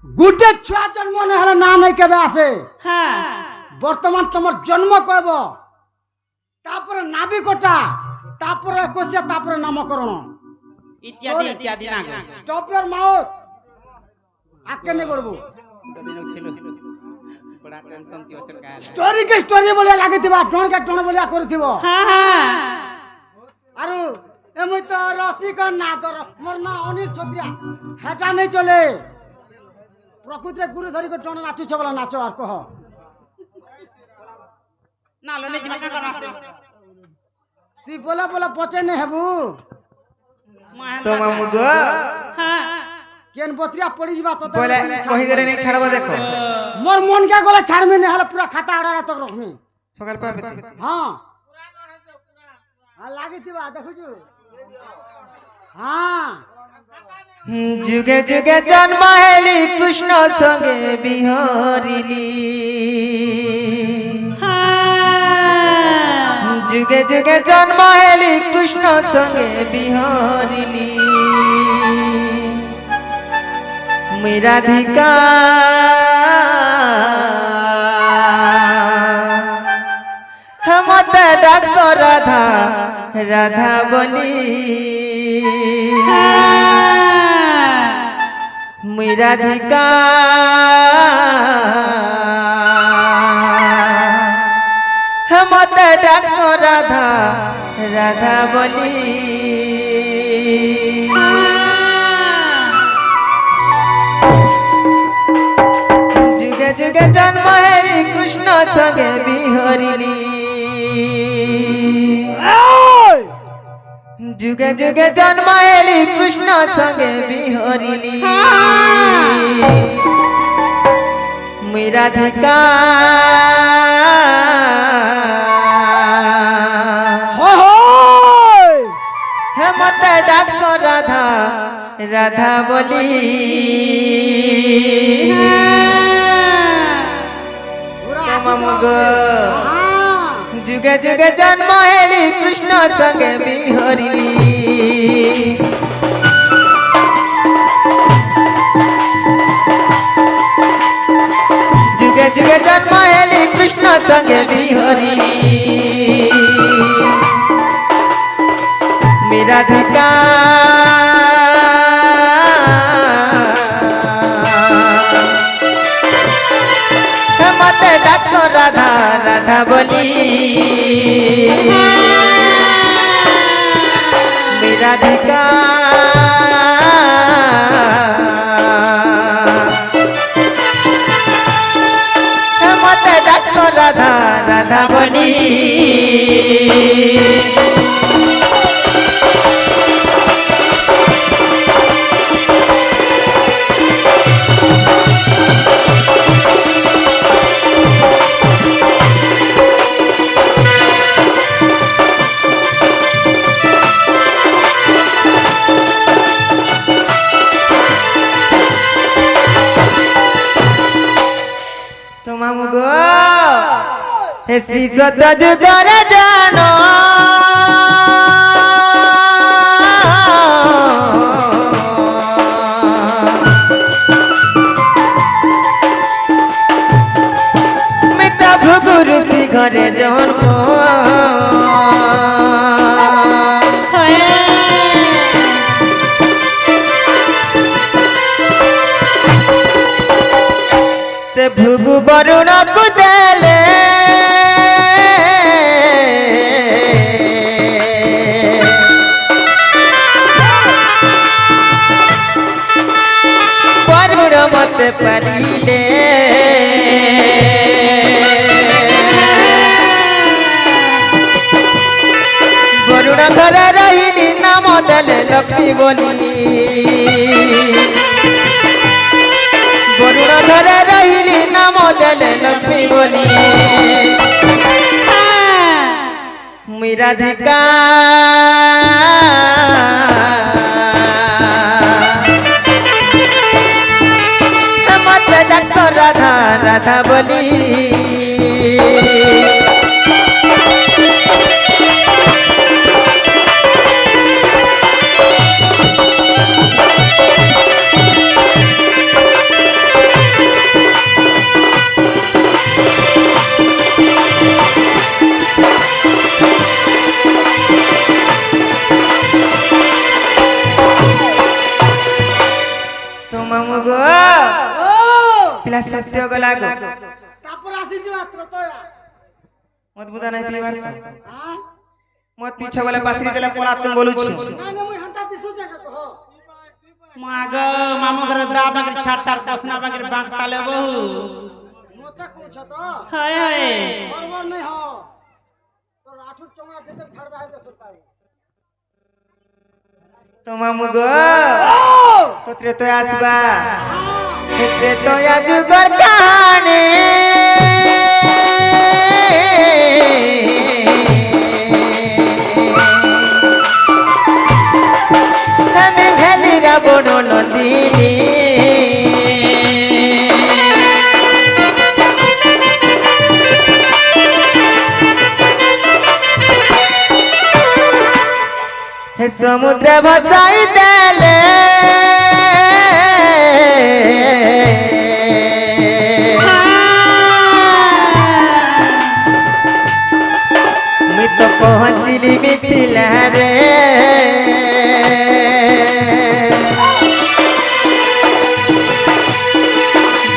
গুটে ছুয়া জন্ম না হলে না নাই কেবে আসে। হ্যাঁ বর্তমান তোমার জন্ম কইব, তারপরে নাভি কোটা, তারপরে কোষে, তারপরে নামকরণ ইত্যাদি ইত্যাদি না স্টপ ইওর মাউথ। আকে নে করব ছিল বড় টেনশন তি হচ্ছে কাল স্টোরি কে স্টোরি বলে লাগিতিবা, টন কে টন বলে করিতিব। হ্যাঁ হ্যাঁ আরু এমই তো রসিক না কর, মোর না অনিল ছত্রিয়া, হেটা নেই চলে। প্রকৃতিরে গুরু ধরি করে টন নাচুছ বলা নাচো আর কহ। না লনে জিমা কা কর আছে তুই বলা বলা পচে নে হেবু তোমা মুগো হ্যাঁ কেন বত্রিয়া পড়ি যা তো বলে কহি দেরে নেই ছাড়বো দেখো মোর মন কে গলে ছাড়মি নে হলে পুরা খাতা আড়া তক রখমি। সকাল পাবে হ্যাঁ আর লাগিতিবা দেখুছু। হ্যাঁ যুগে যুগে জন্ম হেলি কৃষ্ণ সঙ্গে বিহরিলি, যুগে যুগে জন্ম হেলি কৃষ্ণ সঙ্গে বিহরিলি। মুই রাধিকা মতে ডাকছ রাধা রাধা বলি, মুই রাধিকা মতে ডাকছ রাধা রাধা বলি। যুগে যুগে জন্ম হেরি কৃষ্ণ সঙ্গে বিহরিলি, যুগে যুগে জন্ম হেলি কৃষ্ণ সঙ্গে বিহরিলি। মুই রাধিকা হে মতে ডাকছ রাধা রাধা বলি। যুগে যুগে জন্ম হেলি কৃষ্ণ সঙ্গে বিহরিলি, যুগে যুগে জন্ম হেলি কৃষ্ণ সঙ্গে বিহরিলি। মেরা ধিকা মতে ডাকছ রাধা রাধা বলি। মেরা ধিকা মতে ডাকছ রাধা রাধা বলি। হেসি সত যুগরে জানো মিতা ভুগুরু ঘরে জন্ম, সে ভুগু বরুণ কুদেলে বরুণ মতে পারিলে। বরুণ ঘরে রহিলি নাম দেলে লক্ষ্মী বলি, বরুণ ঘরে রহিলি নাম দেলে লক্ষ্মী বলি। মুই রাধিকা মতে ডাকছ রাধা রাধা বলি। ମାମୁ ଗୋ ଓ ପିଲା ସତ୍ୟ ଗଲା ଗো ତାପରେ ଆସିଯିବା ତ୍ରତୟା ମତ ବୁଦା ନାହିଁ ପିଇବାର ତ ହାଁ ମତ ପିଛ ବୋଲେ ପାସରି ଦେଲେ ପଳା ତୁମ ବୋଲୁଛୁ ନାଇଁ ନାଇଁ ମୁଇ ହନ୍ତା ଦିସୁଛେ କା କହ মাগ মামু ঘর দা বাগের ছাটার কসনা বাগের বাগ টালে বহু মতে কইছ তো হায় হায় বরবার নাই হ তোর আঠুর চঙা যেতে ছাড়বা হবে সতাই তো মামু গো ও তোত্রে তো আসবা এতে তো আজুগর কানে আমি ভেলি রাবণ নন্দিনী হে সমুদ্রে ভাসাই দেলে মুই তো পৌঁছিলি মিথিলা রে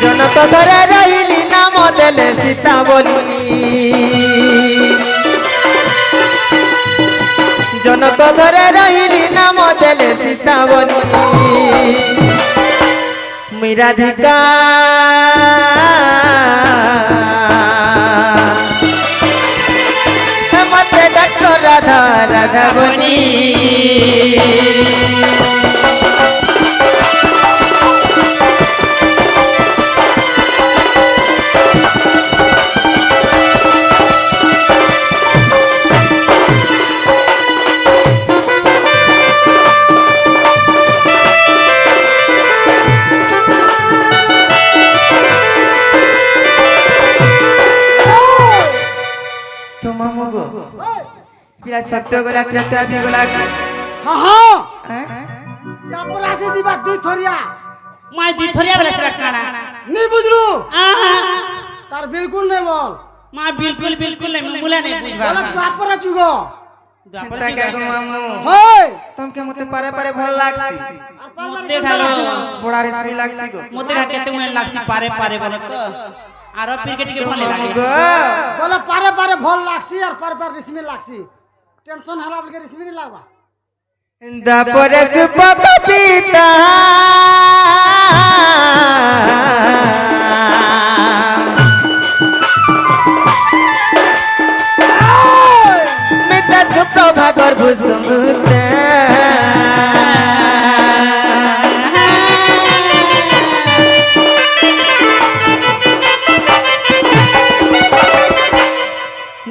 জনক ঘরে রহিলি নাম দেলে সীতা বলি জনক ঘরে রহিলি নাম দেলে সীতা বলি মুই রাধিকা মতে ডাকছ রাধা রাধা বনি তো মামু গো পিলা সত্য গলা ত্রেতা বি গলা হ্যাঁ হ্যাঁ হ্যাঁ তারপরে আসি দিবা দুই থরিয়া মাই দি থরিয়া বলে সেরা কানা নি বুঝলু আহা তার বিলকুল নেই বল মা বিলকুল বিলকুল নাই মুলা নাই বুঝবা বলে তারপরে যুগ তারপরে তাকে গো মামু হই তোমকে মতে পারে পারে ভাল লাগছি মতে ঢালো বড়া রেশমি লাগছি গো মতে ঢা কেতে মনে লাগছি পারে পারে বলে তো আর পিরকে টিকে ভালো লাগে গো বলে পারে পারে ভাল লাগছি আর পারে পারে রিসমি লাগছি টেনশন হলা বলে রিসমি নি লাগবা দাপরে সুপক পিতা মিতা সুপ্রভা গর্ভ সমুদ্র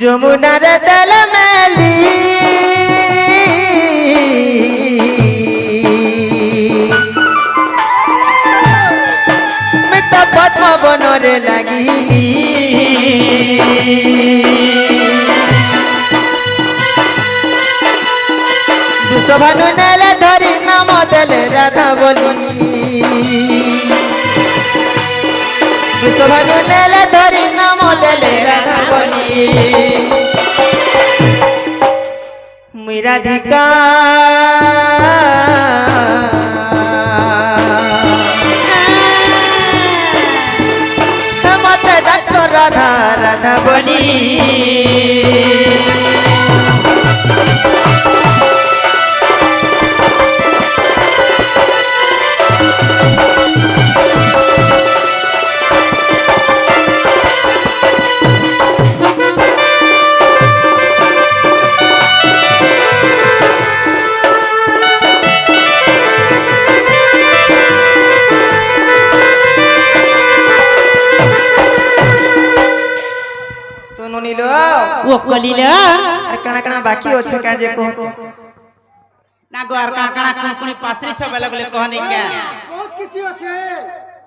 যমুনার দল মেলি মিতা পদ্ম বনরে লাগিলি দুঃখভানু নেলে ধরি নাম দেলে রাধা বলি দুঃখভানু নেলে ধরি নাম দেলে রাধা বলি মুই রাধিকা মতে ডাকছ রাধা রাধা বলি ও কলিলা আর কানা কানা বাকি আছে কাজে কো না গো আর কানা কানা কোনি পাছরি ছবেলা গলে কহনি কে বহুত কিছু আছে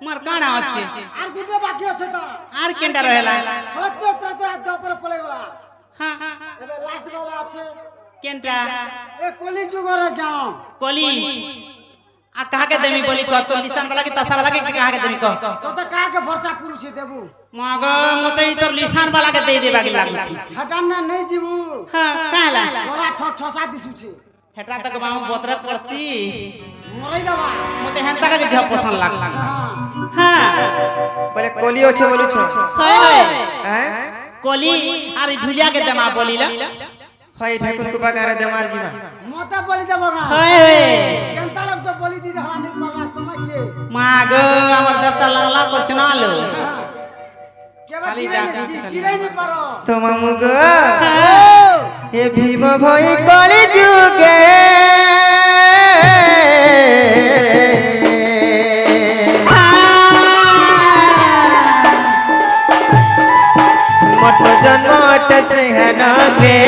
মার কানা আছে আর গুটে বাকি আছে তো আর কেনটা রহেলা সত্য ত্রত আজ উপরে পড়ে গলা হ্যাঁ এবে লাস্ট वाला আছে কেনটা এ কলি যুগরে যাও কলি আর কাহাকে দেমি বলি কহ তো নিশান वाला के तसा वाला के काहा के देमी कह তো তো কাকে ভরসা পুরুছি দেবু मग मते ई तोर निशान वाला के दे देबा के लागुछि हटान ना नहीं जीबू हां काला बड़ा ठसा दिसुछे হেটা তক মামু বতরে পড়ছি মরাই দেবা মতে হেনতাটাকে ঝ পছন্দ লাগলা হ্যাঁ হ্যাঁ বলে কলি আছে বলুছ হয় হয় হ্যাঁ কলি আর ঢুলিয়া কে দেমা বলিলা হয় ঠাকুর কুপা গারে দেমার জীবা মতে বলি দেব না হয় হয় কেনতা লোক তো বলি দিতে হানি পারলা তোমাকে মা গো আমার দেবতা লাগলা করছ না আলো কেবা খালি ডাকা আছে, চিরাই নি পারো তো মামু গো হ্যাঁ। এ ভীম ভই কলি যুগে মত জন্মট সিংহন গে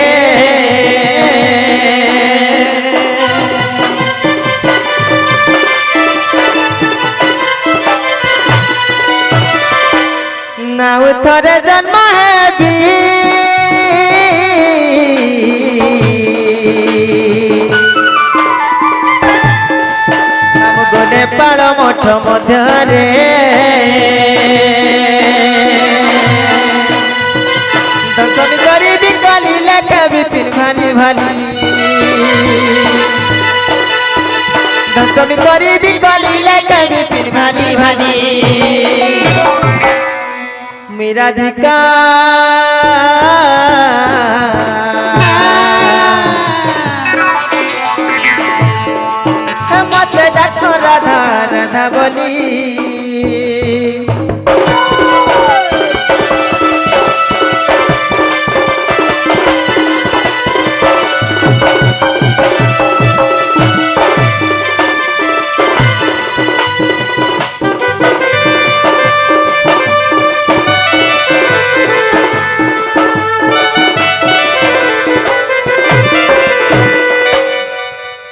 নাও থরে জন্ম হেবি ଆମ ଗୋଡେ ପାଳ ମଠ ମଧ୍ୟରେ ଦଶମୀ କରିବି କାଲି ଲେଖା ବିପିନ ଭାନି ଭାନି ଦଶମୀ କରିବି କାଲି ଲେଖା ବିପିନ ଭାନି ଭାନି মেরাধিকা মতে ডাকছ রাধা রাধা বলি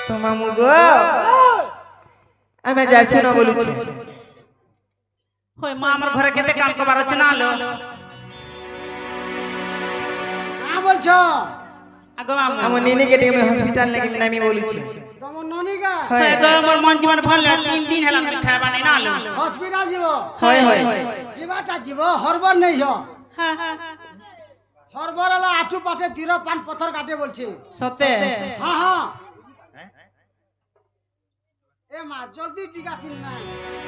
তো মামু গো আমি যাচ্ছি না বলুছি হয় মা আমার ঘরে কেতে কাম করবার আছে না আলো না বলছো আগো মামু আমার নিনিকে দিয়ে আমি হসপিটাল লাগি নামি বলুছি তোমার ননিকা হয় গো মোর মন জীবন ভাল না 3 দিন হেলা খাইবা নাই না আলো হসপিটাল যাব হয় হয় জীবাটা জীব হরবর নেই হ হ্যাঁ হ্যাঁ হরবর হলো আঠু পাঠে তীর পান পথর কাটে বলছে সতে হ্যাঁ হ্যাঁ এ মা জলদি টিকা সিন না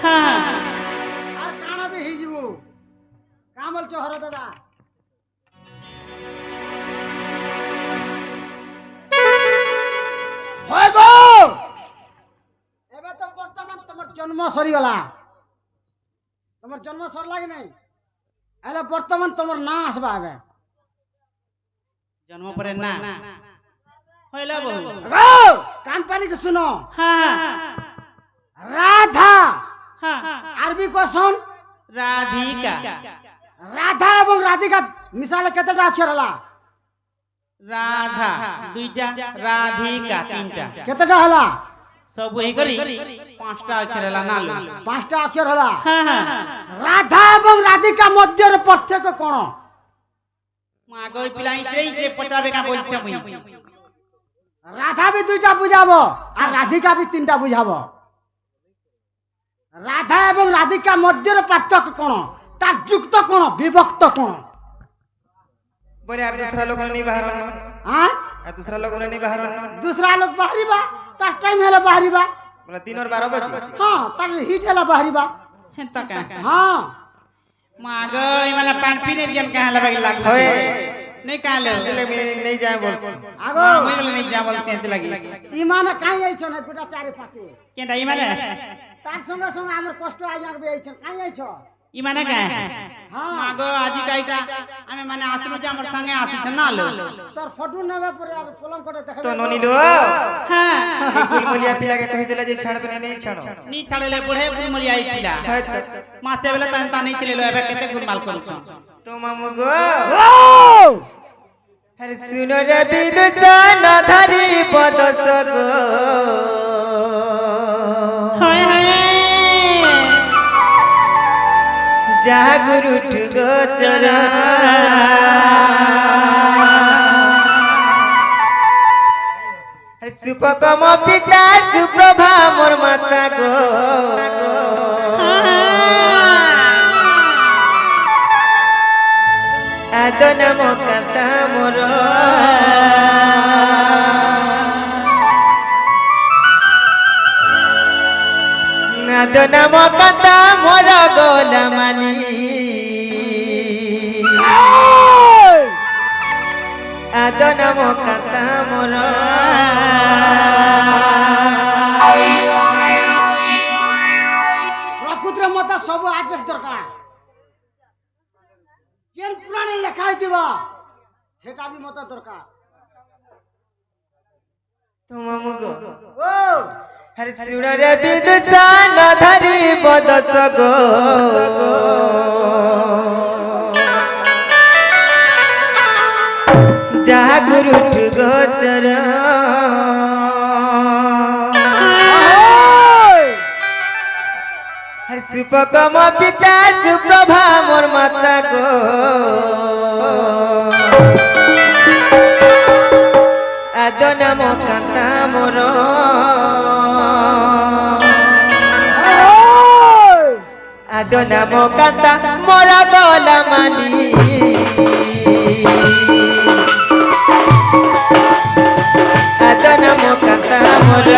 হ্যাঁ আর কানা বে হই যাব কাম বলছো হর দাদা হয় গো এবে তো বর্তমান তোমার জন্ম সরি গলা তোমার জন্ম সর লাগে নাই আলে বর্তমান তোমার না আসবা এবে জন্ম পরে না হইলা বহু গো কান পানি কে শুনো হ্যাঁ রাধা হ্যাঁ আরবি কোশ্চন রাধিকা রাধা এবং রাধিকা মিশালে কতটা অক্ষর হলা রাধা দুইটা রাধিকা তিনটা কতটা হলা সব বই করি পাঁচটা অক্ষর হলা না আলো পাঁচটা অক্ষর হলা হ্যাঁ হ্যাঁ রাধা এবং রাধিকা মধ্যের পার্থক্য কোন মা গো পিলাই তেই যে পচাবে কা বলছে মুই রাধা বি দুইটা বুঝাবো আর রাধিকা বি তিনটা বুঝাবো রাধা এবং রাধিকা মধ্যের পার্থক্য কোন তার যুক্ত কোন বিভক্ত কোন বলে আর दूसरा लोग नहीं बाहर आना হ্যাঁ আর दूसरा लोग नहीं बाहर आना दूसरा लोग बाहरीबा তার টাইম হলো বাহারিবা बोला 3 और 12 बजे হ্যাঁ তার হিট হলো বাহারিবা হেনতা কা হ্যাঁ মা গো ই মানে পান পিনে দিন কা হলা বাকি লাগলো होए नहीं काले नहीं जाए बोल আগো মই গলে नहीं जा बोल सेंत लगी ইমানে কাই আইছ না গোটা চারি পাটি কেডা ই মানে তার সঙ্গে সঙ্গে আমার কষ্ট আজ আগবে আইছ কাই আইছ ই মানে কা হ্যাঁ মা গো আজি কাইটা আমি মানে আসলো যে আমার সঙ্গে আসিছ না লো তোর ফটো নেবে পরে আর কলঙ্কটা দেখাবে तो नोनी लो হ্যাঁ गुलमलिया पिला के कहि देला जे छाड़ पे नहीं छाड़ो नी छाड़ले बुढ़े बुमरी आई पिला है तो मासे बेला तन तानी चले लो एबे केते गुलमाल करछ तो मामू गो ও अरे सुनो रे विदुषण धरी पद सगो हाय हाय जागुरु ठुगो चरा सुपकम पिता सुप्रभा मोर माता गो आदन मो कांता मोर আদ নাম কান্তা মোর গলা মালি আদ নাম কান্তা মোর প্রকৃতির মতো সব আড্রেস দরকার কেন পুরাণে লেখা হইতিব সেটা বি মতো দরকার তোমা মুগ ও হরে সুরে বিদুষান ধরি বদস গো যাহা গুরু গোচর হরে সুপকম পিতা সুপ্রভা মোর মাতা গো আদ নাম কান্তা মোর আদ নাম কান্তা মোর গলা মালি আদ নাম কান্তা মোর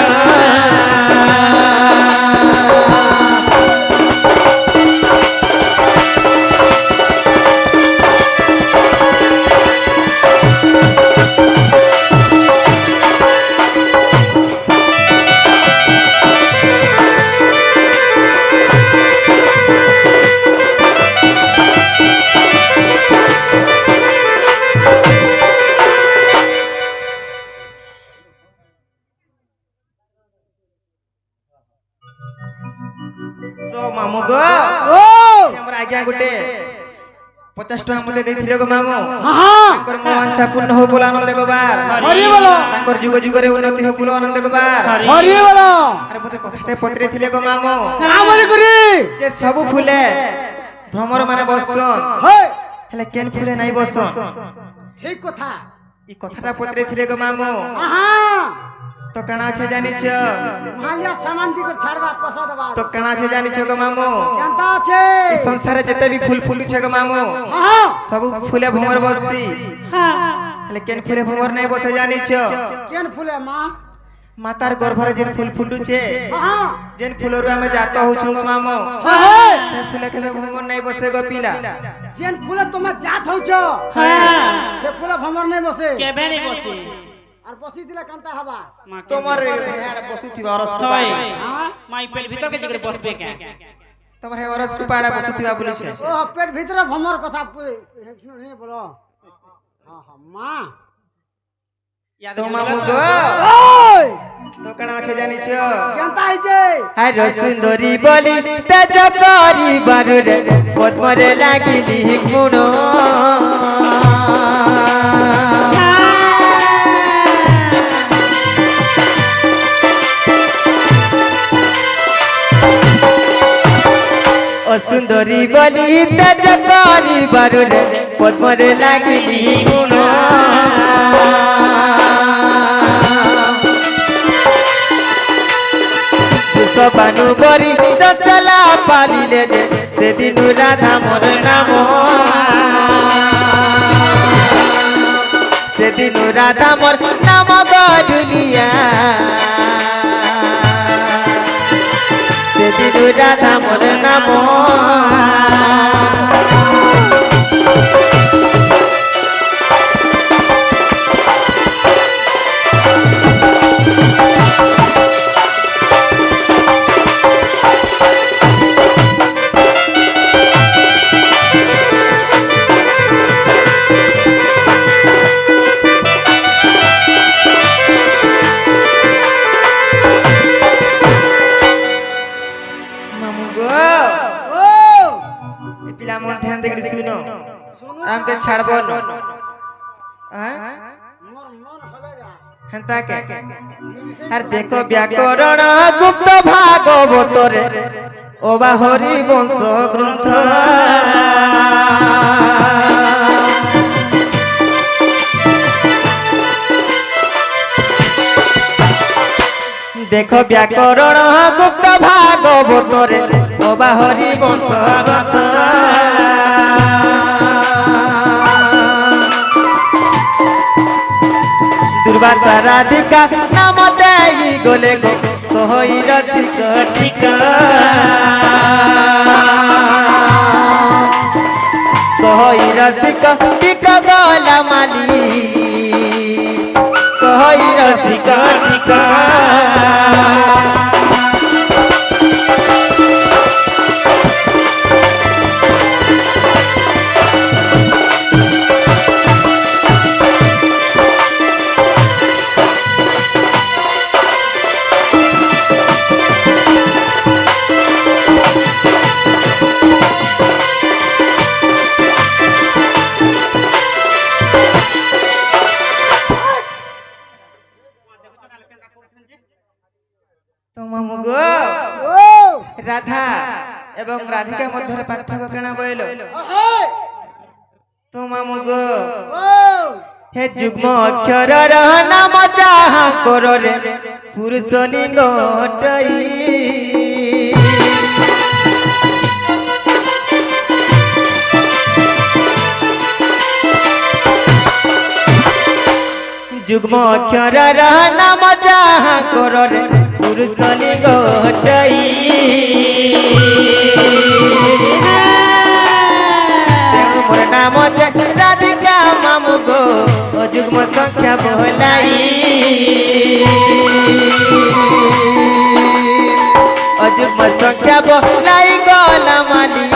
তো মামু গো ও আমার আজ্ঞা গুটে 50 টাকা মতে দেইছিলে গো মামু হ্যাঁ তাঙ্কর মহাঞ্ছা পূর্ণ হো বলা আনন্দ গোবার হরি বল তাঙ্কর যুগ যুগরে উন্নতি হো বলা আনন্দ গোবার হরি বল আরে মতে কথাটা পত্রে থিলে গো মামু আমরি করি যে সবু ফুলে ভ্রমর মানে বসন হে হেলে কেন ফুলে নাই বসন ঠিক কথা এই কথাটা পত্রে থিলে গো মামু আহা তো কানা আছে জানিছ মালিয়া সামান দিকে ছাড়বা পয়সা দেবা তো কানা আছে জানিছ গো মামু কেনতা আছে এই সংসারে যেতে বি ফুল ফুলুছে গো মামু হ্যাঁ সবু ফুলে ভ্রমর বসতি হেলে কেন ফুলে ভ্রমর নাই বসে জানিছ কেন ফুলে মা মাতার গর্ভরে যেন ফুল ফুটুছে হ্যাঁ যেন ফুলରୁ ଆମେ ଜାତ ହଉଛୁ গো মামু হ্যাঁ ସେ ফুলে কেবে ভ্রমর নাই বসে গো পিলা যেন ফুলে তোমার জাত হউছ হ্যাঁ সে ফুলে ভমর নাই বসে কেবে নেই বসে আর বসি দিলে কান্তা হবা তোমার হেড বসুথিবা অরস হয় হ্যাঁ মাই পেল ভিতর কে জিগরে বসবে কে তোমার হে অরস পাড়া বসুথিবা বলিছে ও পেট ভিতরে ভমর কথা শুনে বলো হ্যাঁ হ্যাঁ মা ইয়াদ তো মামু গো ওই তো কানা আছে জানিছ কেনতা হইছে হাই সুন্দরী বলি তেজ করি বারুরে পদ্মরে লাগিলি গুণ ও সুন্দরী বলি তেজ করি বারুরে পদ্মরে লাগিলি গুণ সবানু বরি চঞ্চলা পালিলে যে সেদিন রাধা মোর নাম সেদিন রাধা মোর নাম গডুলিয়া সেদিন রাধা মোর নাম মামু গো ও এ পিলা মন ধ্যান দেখি শুনো শুনো আমকে ছাড়ব না হ্যাঁ মোর মন হলে যা হেন্তা কে আর দেখো ব্যাকরণ গুপ্ত ভাগবতরে ও বা হরি বংশ গ্রন্থ দেখো ব্যাকরণ গুপ্ত ভাগবতরে ও বা হরি বংশ গ্রন্থ দুর্বাসা রাধিকা নাম দেই গলে গো কহই রসিক ঠিকা কহই রসিক ঠিকা গলা মালি কহই রসিক ঠিকা রাধা এবং রাধিকা মধ্যে পার্থক্য কেনা বইল তোমামু গো হে যুগ্ম অক্ষরর নাম যাহা কররে পুরুষ লিঙ্গ অটই যুগ্ম অক্ষরর নাম যাহা কররে পুরুষ লিঙ্গ অটই মোর নাম রাধিকা মামু গো যুগ্ম সংখ্যা বহলাই যুগ্ম সংখ্যা বহলাই গলা মালি